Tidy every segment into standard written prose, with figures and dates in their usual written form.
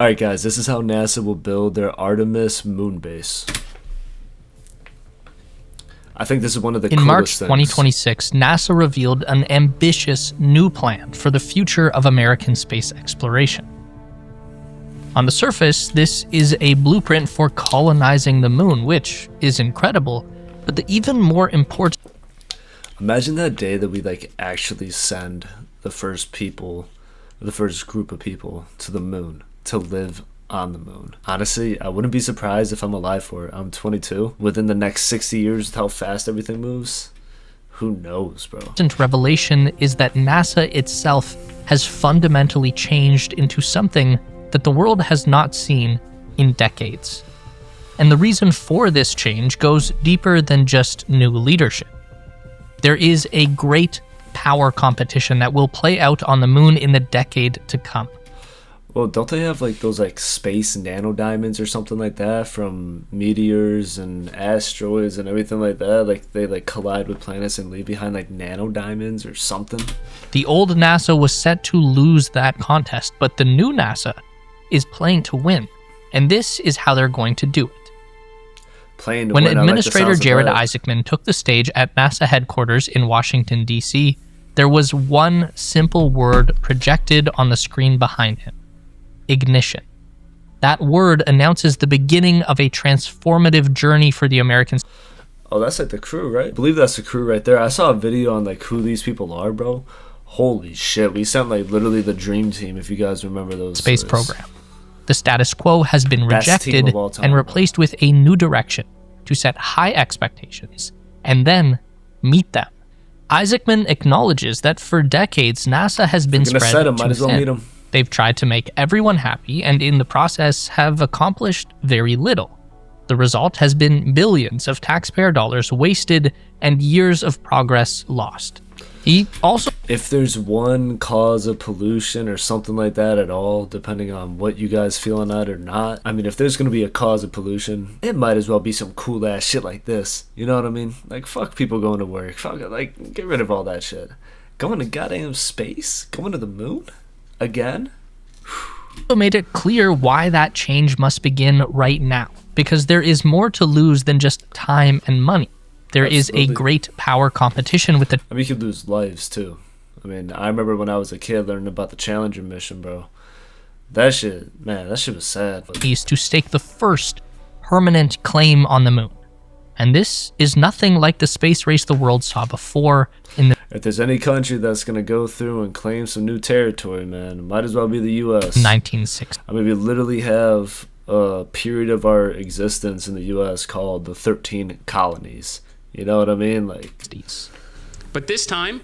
Alright guys, this is how NASA will build their Artemis moon base. I think this is one of the coolest In March things. 2026, NASA revealed an ambitious new plan for the future of American space exploration. On the surface, this is a blueprint for colonizing the moon, which is incredible, but the even more important... Imagine that day that we actually send the first people, the first group of people to the moon to live on the moon. Honestly, I wouldn't be surprised if I'm alive for it. I'm 22. Within the next 60 years, with how fast everything moves, who knows, bro? Revelation is that NASA itself has fundamentally changed into something that the world has not seen in decades. And the reason for this change goes deeper than just new leadership. There is a great power competition that will play out on the moon in the decade to come. Well, don't they have those space nanodiamonds or something like that from meteors and asteroids and everything like that? They collide with planets and leave behind nanodiamonds or something? The old NASA was set to lose that contest, but the new NASA is playing to win. And this is how they're going to do it. When Administrator Jared Isaacman took the stage at NASA headquarters in Washington, D.C., there was one simple word projected on the screen behind him. Ignition. That word announces the beginning of a transformative journey for the Americans. Oh, that's the crew, right? I believe that's the crew right there. I saw a video on who these people are, bro. Holy shit, we sent literally the dream team, if you guys remember those Space program. The status quo has been rejected and replaced with a new direction to set high expectations and then meet them. Isaacman acknowledges that for decades NASA has been spread too thin. They've tried to make everyone happy and in the process have accomplished very little. The result has been billions of taxpayer dollars wasted and years of progress lost. He also... If there's one cause of pollution or something like that at all, depending on what you guys feel on that or not, I mean, if there's going to be a cause of pollution, it might as well be some cool ass shit like this. You know what I mean? Fuck people going to work. Fuck, get rid of all that shit. Going to goddamn space? Going to the moon? Again? Made it clear why that change must begin right now, because there is more to lose than just time and money. There is a great power competition with the... I mean, you could lose lives, too. I mean, I remember when I was a kid learning about the Challenger mission, bro. That shit, man, that shit was sad. ...to stake the first permanent claim on the moon. And this is nothing like the space race the world saw before in the... If there's any country that's going to go through and claim some new territory, man, it might as well be the U.S. 1960. I mean, we literally have a period of our existence in the U.S. called the 13 colonies. You know what I mean? But this time,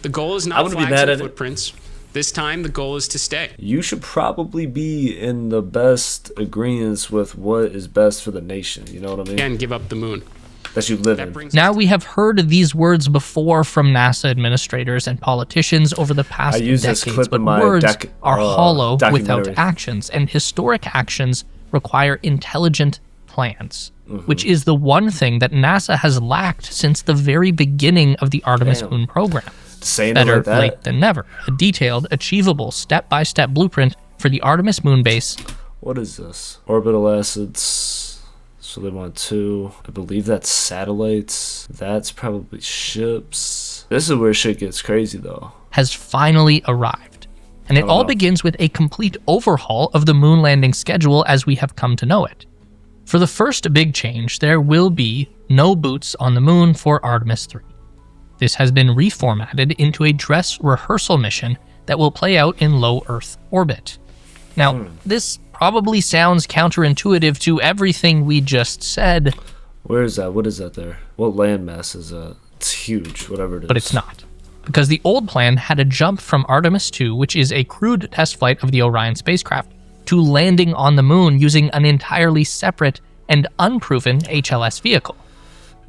the goal is not flags and footprints. This time, the goal is to stay. You should probably be in the best agreements with what is best for the nation. You know what I mean? And give up the moon. That you live in. Now we have heard these words before from NASA administrators and politicians over the past decades, but words are hollow without actions, and historic actions require intelligent plans, which is the one thing that NASA has lacked since the very beginning of the Artemis moon program. Better late than never. A detailed, achievable, step-by-step blueprint for the Artemis moon base. What is this? Orbital assets. So they want 2. I believe that's satellites. That's probably ships. This is where shit gets crazy, though. Has finally arrived. And it all begins with a complete overhaul of the moon landing schedule as we have come to know it. For the first big change, there will be no boots on the moon for Artemis 3. This has been reformatted into a dress rehearsal mission that will play out in low Earth orbit. Now, this probably sounds counterintuitive to everything we just said. Where is that? What is that there? What landmass is that? It's huge, whatever it is. But it's not. Because the old plan had a jump from Artemis 2, which is a crewed test flight of the Orion spacecraft, to landing on the moon using an entirely separate and unproven HLS vehicle.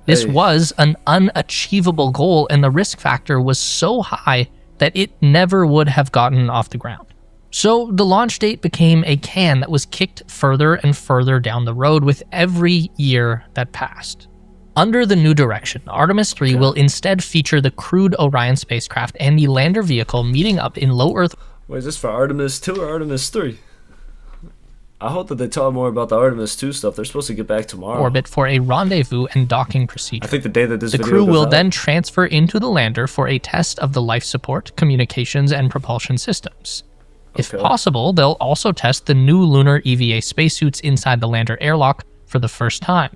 This was an unachievable goal, and the risk factor was so high that it never would have gotten off the ground. So the launch date became a can that was kicked further and further down the road with every year that passed. Under the new direction, Artemis 3 will instead feature the crewed Orion spacecraft and the lander vehicle meeting up in low Earth. Wait, is this for Artemis 2 or Artemis 3? I hope that they talk more about the Artemis 2 stuff. They're supposed to get back tomorrow. Orbit for a rendezvous and docking procedure. I think the day that this the video crew goes will out, then transfer into the lander for a test of the life support, communications, and propulsion systems. If possible, they'll also test the new lunar EVA spacesuits inside the lander airlock for the first time.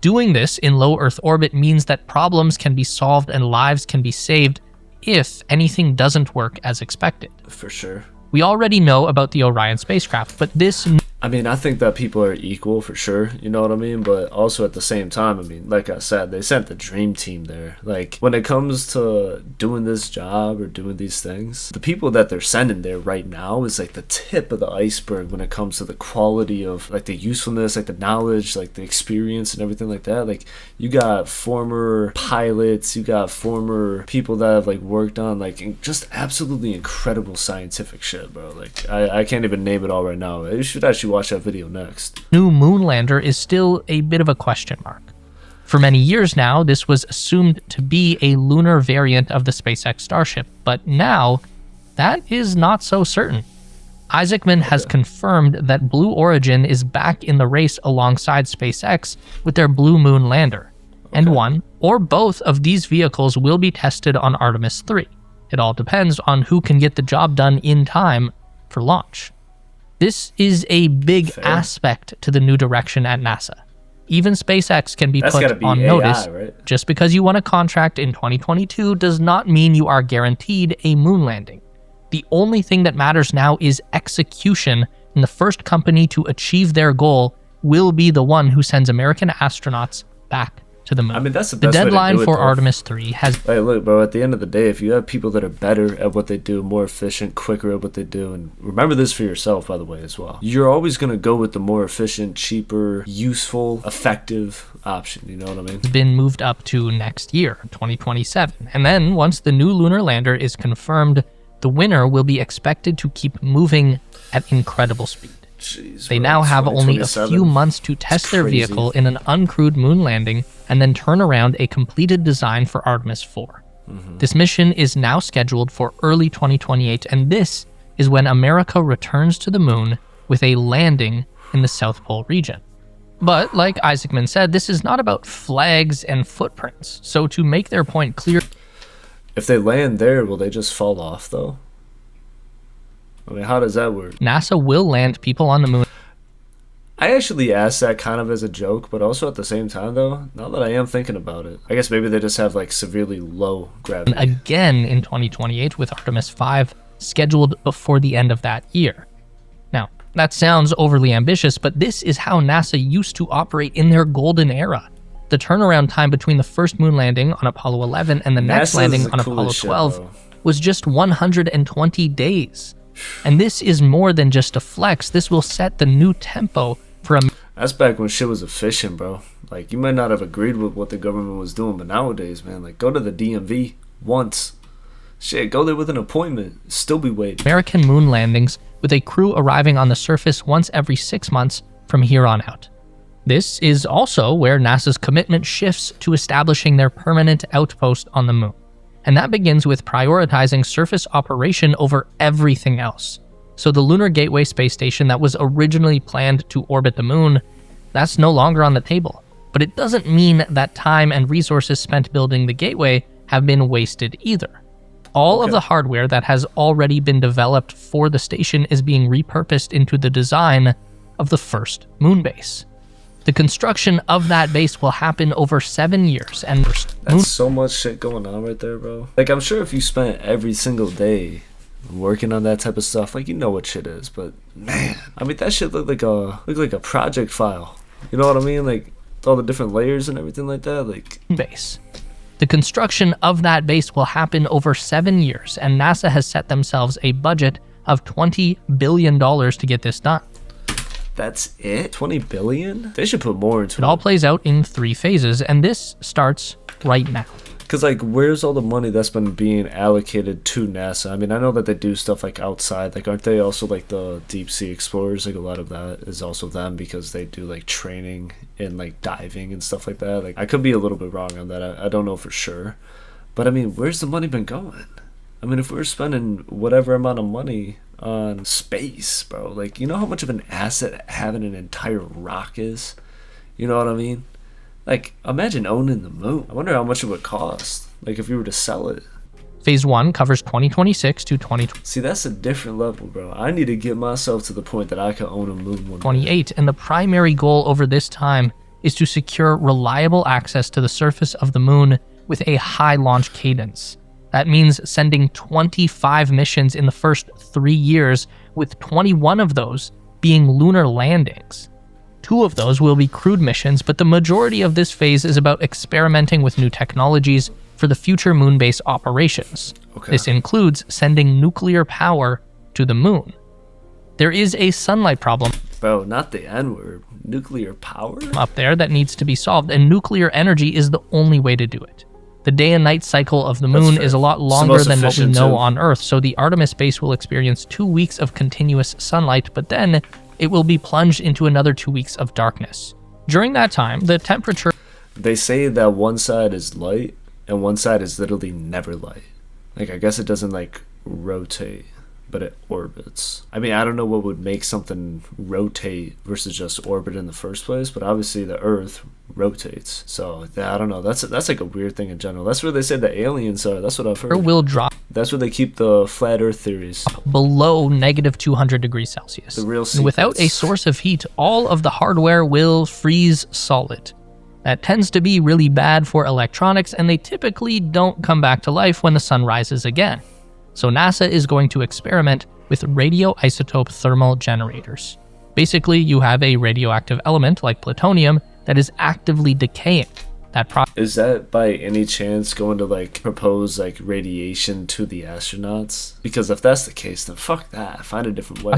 Doing this in low Earth orbit means that problems can be solved and lives can be saved if anything doesn't work as expected. For sure. We already know about the Orion spacecraft, but this... I mean, I think that people are equal for sure, you know what I mean? But also at the same time, I mean, like I said, they sent the dream team there. Like, when it comes to doing this job or doing these things, the people that they're sending there right now is like the tip of the iceberg when it comes to the quality of like the usefulness, like the knowledge, like the experience and everything like that. Like, you got former pilots, you got former people that have like worked on like just absolutely incredible scientific shit, bro. Like, I can't even name it all right now. You should actually watch that video next. New moon lander is still a bit of a question mark. For many years now, this was assumed to be a lunar variant of the SpaceX Starship, but now that is not so certain. Isaacman has confirmed that Blue Origin is back in the race alongside SpaceX with their Blue Moon lander, and one or both of these vehicles will be tested on Artemis 3. It all depends on who can get the job done in time for launch. This is a big aspect to the new direction at NASA. Even SpaceX can be put on notice. Right? Just because you won a contract in 2022 does not mean you are guaranteed a moon landing. The only thing that matters now is execution, and the first company to achieve their goal will be the one who sends American astronauts back to the moon. I mean, that's the best deadline way to do it, for though. Artemis 3 has... Hey, look, bro, at the end of the day, if you have people that are better at what they do, more efficient, quicker at what they do, and remember this for yourself, by the way, as well, you're always going to go with the more efficient, cheaper, useful, effective option, you know what I mean? Been moved up to next year, 2027. And then, once the new lunar lander is confirmed, the winner will be expected to keep moving at incredible speed. Jeez, they now have only a few months to test their vehicle in an uncrewed moon landing and then turn around a completed design for Artemis 4. This mission is now scheduled for early 2028, and this is when America returns to the moon with a landing in the South Pole region. But, like Isaacman said, this is not about flags and footprints, so to make their point clear... If they land there, will they just fall off, though? I mean, how does that work? NASA will land people on the moon. I actually asked that kind of as a joke, but also at the same time, though, now that I am thinking about it, I guess maybe they just have, like, severely low gravity. Again in 2028 with Artemis 5 scheduled before the end of that year. Now, that sounds overly ambitious, but this is how NASA used to operate in their golden era. The turnaround time between the first moon landing on Apollo 11 and the next landing on Apollo 12 was just 120 days. And this is more than just a flex. This will set the new tempo for a... That's back when shit was efficient, bro. Like, you might not have agreed with what the government was doing, but nowadays, man, like, go to the DMV once. Shit, go there with an appointment. Still be waiting. American moon landings with a crew arriving on the surface once every 6 months from here on out. This is also where NASA's commitment shifts to establishing their permanent outpost on the moon. And that begins with prioritizing surface operation over everything else. So the Lunar Gateway space station that was originally planned to orbit the moon, that's no longer on the table. But it doesn't mean that time and resources spent building the gateway have been wasted either. All of the hardware that has already been developed for the station is being repurposed into the design of the first moon base. The construction of that base will happen over 7 years, and that's so much shit going on right there, bro. Like, I'm sure if you spent every single day working on that type of stuff, like, you know what shit is, but man, I mean, that shit looked like a project file. You know what I mean? Like, all the different layers and everything like that. Like, base. The construction of that base will happen over 7 years, and NASA has set themselves a budget of $20 billion to get this done. That's it? 20 billion? They should put more into it. It all plays out in 3 phases, and this starts right now. Because, like, where's all the money that's been being allocated to NASA? I mean, I know that they do stuff, like, outside. Like, aren't they also, like, the deep sea explorers? Like, a lot of that is also them because they do, like, training and, like, diving and stuff like that. Like, I could be a little bit wrong on that. I don't know for sure. But, I mean, where's the money been going? I mean, if we're spending whatever amount of money on space, bro. Like, you know how much of an asset having an entire rock is? You know what I mean? Like, imagine owning the moon. I wonder how much it would cost, like, if you were to sell it. Phase 1 covers 2026 to 2028. See, that's a different level, bro. I need to get myself to the point that I can own a moon one day. And the primary goal over this time is to secure reliable access to the surface of the moon with a high launch cadence. That means sending 25 missions in the first 3 years, with 21 of those being lunar landings. 2 of those will be crewed missions, but the majority of this phase is about experimenting with new technologies for the future moon base operations. This includes sending nuclear power to the moon. There is a sunlight problem, bro, not the N-word. Nuclear power? Up there that needs to be solved, and nuclear energy is the only way to do it. The day and night cycle of the moon is a lot longer than what we know on Earth, so the Artemis base will experience 2 weeks of continuous sunlight, but then it will be plunged into another 2 weeks of darkness. During that time, the temperature... They say that one side is light, and one side is literally never light. Like, I guess it doesn't, like, rotate, but it orbits. I mean, I don't know what would make something rotate versus just orbit in the first place, but obviously the Earth rotates. So, I don't know. That's like a weird thing in general. That's where they say the aliens are. That's what I've heard. Will drop. That's where they keep the flat Earth theories. Below negative 200 degrees Celsius. The real secrets. And without a source of heat, all of the hardware will freeze solid. That tends to be really bad for electronics, and they typically don't come back to life when the sun rises again. So NASA is going to experiment with radioisotope thermal generators. Basically, you have a radioactive element like plutonium that is actively decaying. Is that by any chance going to like propose like radiation to the astronauts? Because if that's the case, then fuck that. Find a different way.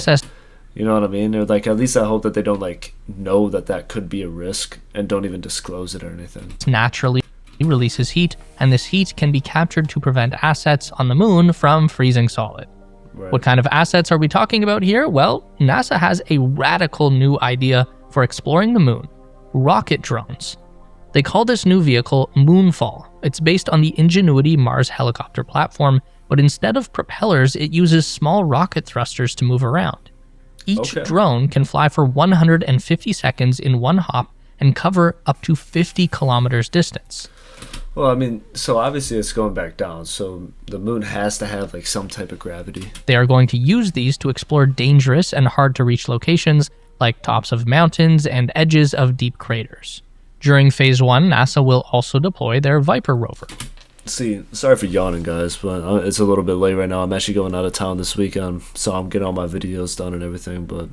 You know what I mean? Or like, at least I hope that they don't like know that that could be a risk and don't even disclose it or anything. Naturally releases heat, and this heat can be captured to prevent assets on the moon from freezing solid. Right. What kind of assets are we talking about here? Well, NASA has a radical new idea for exploring the moon: rocket drones. They call this new vehicle Moonfall. It's based on the Ingenuity Mars helicopter platform, but instead of propellers, it uses small rocket thrusters to move around. Each drone can fly for 150 seconds in one hop and cover up to 50 kilometers distance. Well, I mean, so obviously it's going back down, so the moon has to have like some type of gravity. They are going to use these to explore dangerous and hard to reach locations like tops of mountains and edges of deep craters. During Phase 1, NASA will also deploy their Viper rover. See, sorry for yawning, guys, but it's a little bit late right now. I'm actually going out of town this weekend, so I'm getting all my videos done and everything. But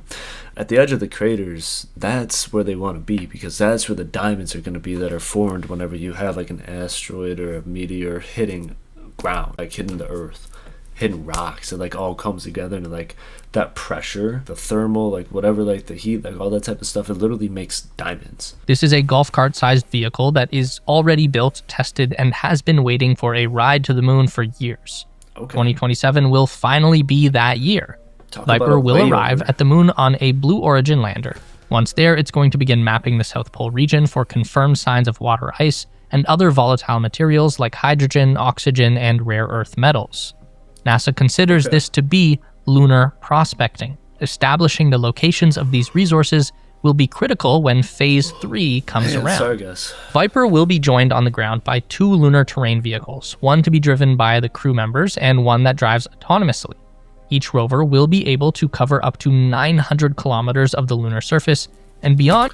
at the edge of the craters, that's where they want to be, because that's where the diamonds are going to be that are formed whenever you have like an asteroid or a meteor hitting ground, like hitting the Earth, hitting rocks. It like all comes together, and like that pressure, the thermal, like whatever, like the heat, like all that type of stuff, it literally makes diamonds. This is a golf cart sized vehicle that is already built, tested, and has been waiting for a ride to the moon for years. 2027 will finally be that year. Viper will arrive at the moon on a Blue Origin lander. Once there, it's going to begin mapping the South Pole region for confirmed signs of water ice and other volatile materials like hydrogen, oxygen, and rare earth metals. NASA considers this to be lunar prospecting. Establishing the locations of these resources will be critical when Phase 3 comes around. Sorry, guys. Viper will be joined on the ground by 2 lunar terrain vehicles, one to be driven by the crew members and one that drives autonomously. Each rover will be able to cover up to 900 kilometers of the lunar surface and beyond.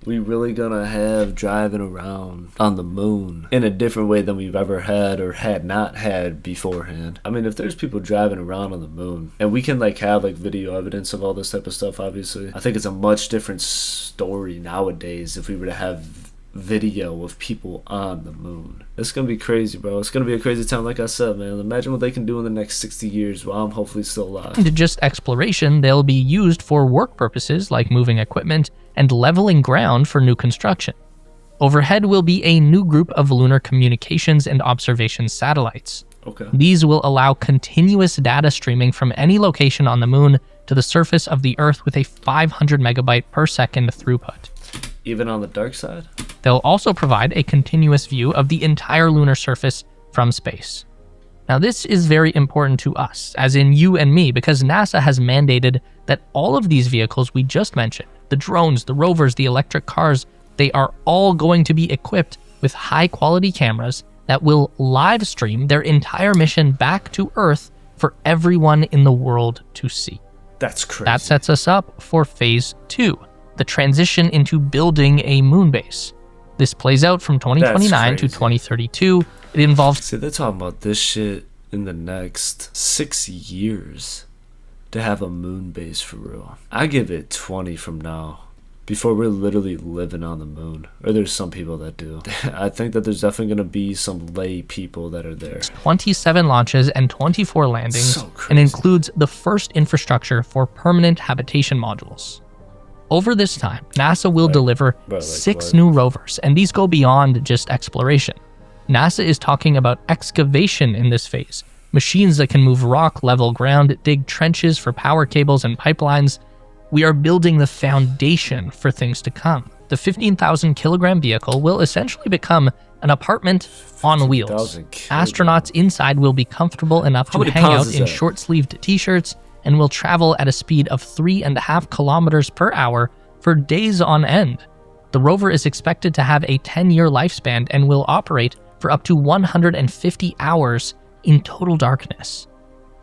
We really gonna have driving around on the moon in a different way than we've ever had or had not had beforehand. I mean, if there's people driving around on the moon and we can like have like video evidence of all this type of stuff, obviously, I think it's a much different story nowadays if we were to have video of people on the moon. It's gonna be crazy, bro. It's gonna be a crazy time. Like I said, man, imagine what they can do in the next 60 years while I'm hopefully still alive. To just exploration, they'll be used for work purposes like moving equipment and leveling ground for new construction. Overhead will be a new group of lunar communications and observation satellites. These will allow continuous data streaming from any location on the moon to the surface of the Earth with a 500 megabyte per second throughput. Even on the dark side? They'll also provide a continuous view of the entire lunar surface from space. Now this is very important to us, as in you and me, because NASA has mandated that all of these vehicles we just mentioned, the drones, the rovers, the electric cars, they are all going to be equipped with high-quality cameras that will live stream their entire mission back to Earth for everyone in the world to see. That's crazy. That sets us up for Phase 2, the transition into building a moon base. This plays out from 2029 to 2032. It involves... See, they're talking about this shit in the next 6 years to have a moon base for real. I give it 20 from now before we're literally living on the moon. Or there's some people that do. I think that there's definitely going to be some lay people that are there. 27 launches and 24 landings, So crazy. and includes the first infrastructure for permanent habitation modules. Over this time, NASA will deliver like 6 what? new rovers, and these go beyond just exploration. NASA is talking about excavation in this phase, machines that can move rock, level ground, dig trenches for power cables and pipelines. We are building the foundation for things to come. The 15,000 kilogram vehicle will essentially become an apartment on wheels. 15,000 Astronauts inside will be comfortable enough to many hang pounds out is in that? short-sleeved t-shirts and will travel at a speed of 3.5 kilometers per hour for days on end. The rover is expected to have a 10-year lifespan and will operate for up to 150 hours in total darkness.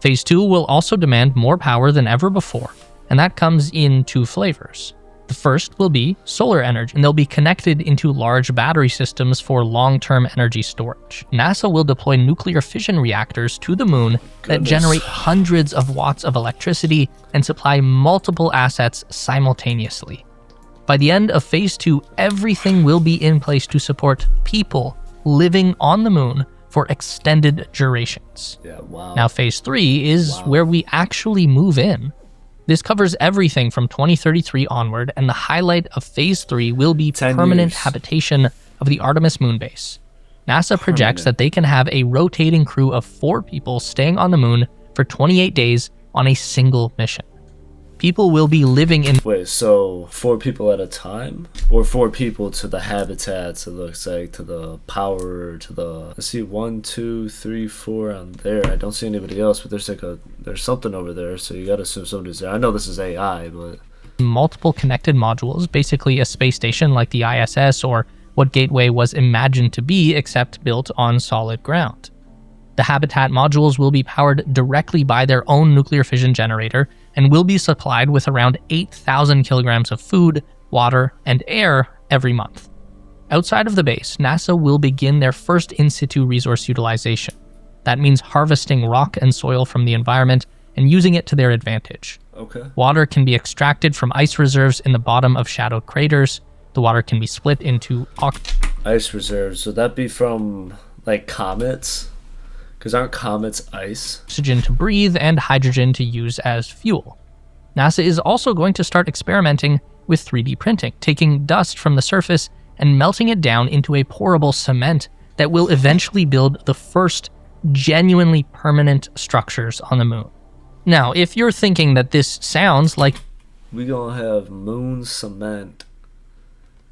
Phase 2 will also demand more power than ever before, and that comes in 2 flavors. The first will be solar energy, and they'll be connected into large battery systems for long-term energy storage. NASA will deploy nuclear fission reactors to the moon that generate hundreds of watts of electricity and supply multiple assets simultaneously. By the end of Phase 2, everything will be in place to support people living on the moon for extended durations. Yeah, wow. Now, Phase 3 is where we actually move in. This covers everything from 2033 onward, and the highlight of Phase 3 will be 10 permanent years. habitation of the Artemis moon base. NASA projects that they can have a rotating crew of 4 people staying on the moon for 28 days on a single mission. People will be living in... Wait, so 4 people at a time? Or 4 people to the habitats, it looks like, to the power, to the... I see 1, 2, 3, 4 on there. I don't see anybody else, but there's something over there, so you gotta assume somebody's there. I know this is AI, but... multiple connected modules, basically a space station like the ISS or what Gateway was imagined to be, except built on solid ground. The habitat modules will be powered directly by their own nuclear fission generator and will be supplied with around 8,000 kilograms of food, water, and air every month. Outside of the base, NASA will begin their first in-situ resource utilization. That means harvesting rock and soil from the environment and using it to their advantage. Okay. Water can be extracted from ice reserves in the bottom of shadowed craters. The water can be split into Ice reserves, would that be from, like, comets? Because aren't comets ice? oxygen to breathe and hydrogen to use as fuel. NASA is also going to start experimenting with 3D printing, taking dust from the surface and melting it down into a pourable cement that will eventually build the first genuinely permanent structures on the moon. Now, if you're thinking that this sounds like We gonna have moon cement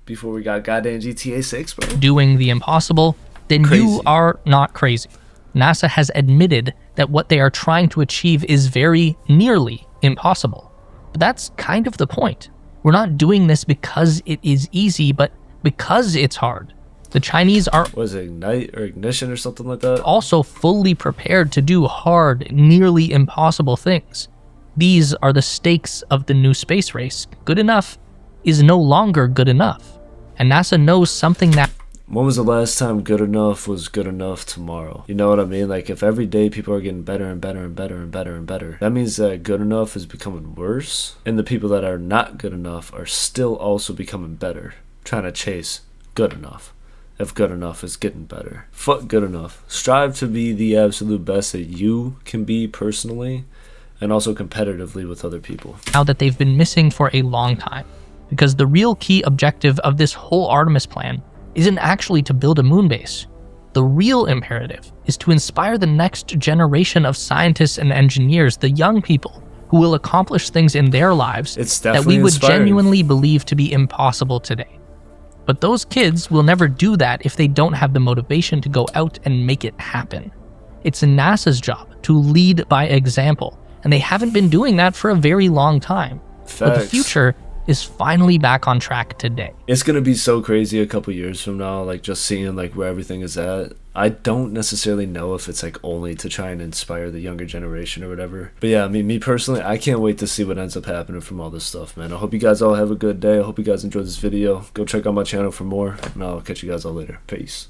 before we got goddamn GTA 6, bro. doing the impossible, then Crazy. you are not crazy. NASA has admitted that what they are trying to achieve is very nearly impossible. But that's kind of the point. We're not doing this because it is easy, but because it's hard. The Chinese are Was it Ignite or Ignition or something like that? also fully prepared to do hard, nearly impossible things. These are the stakes of the new space race. Good enough is no longer good enough. And NASA knows something that When was the last time good enough was good enough tomorrow? You know what I mean? Like, if every day people are getting better and better and better and better and better, that means that good enough is becoming worse, and the people that are not good enough are still also becoming better, trying to chase good enough. If good enough is getting better. Fuck good enough. Strive to be the absolute best that you can be personally, and also competitively with other people. now that they've been missing for a long time. Because the real key objective of this whole Artemis plan isn't actually to build a moon base. The real imperative is to inspire the next generation of scientists and engineers, the young people who will accomplish things in their lives It's that definitely we would inspiring. genuinely believe to be impossible today. But those kids will never do that if they don't have the motivation to go out and make it happen. It's NASA's job to lead by example, and they haven't been doing that for a very long time. Facts. But the future is finally back on track today. It's gonna be so crazy a couple years from now, like just seeing like where everything is at. I don't necessarily know if it's like only to try and inspire the younger generation or whatever. But yeah, I mean, me personally, I can't wait to see what ends up happening from all this stuff, man. I hope you guys all have a good day. I hope you guys enjoyed this video. Go check out my channel for more, and I'll catch you guys all later. Peace.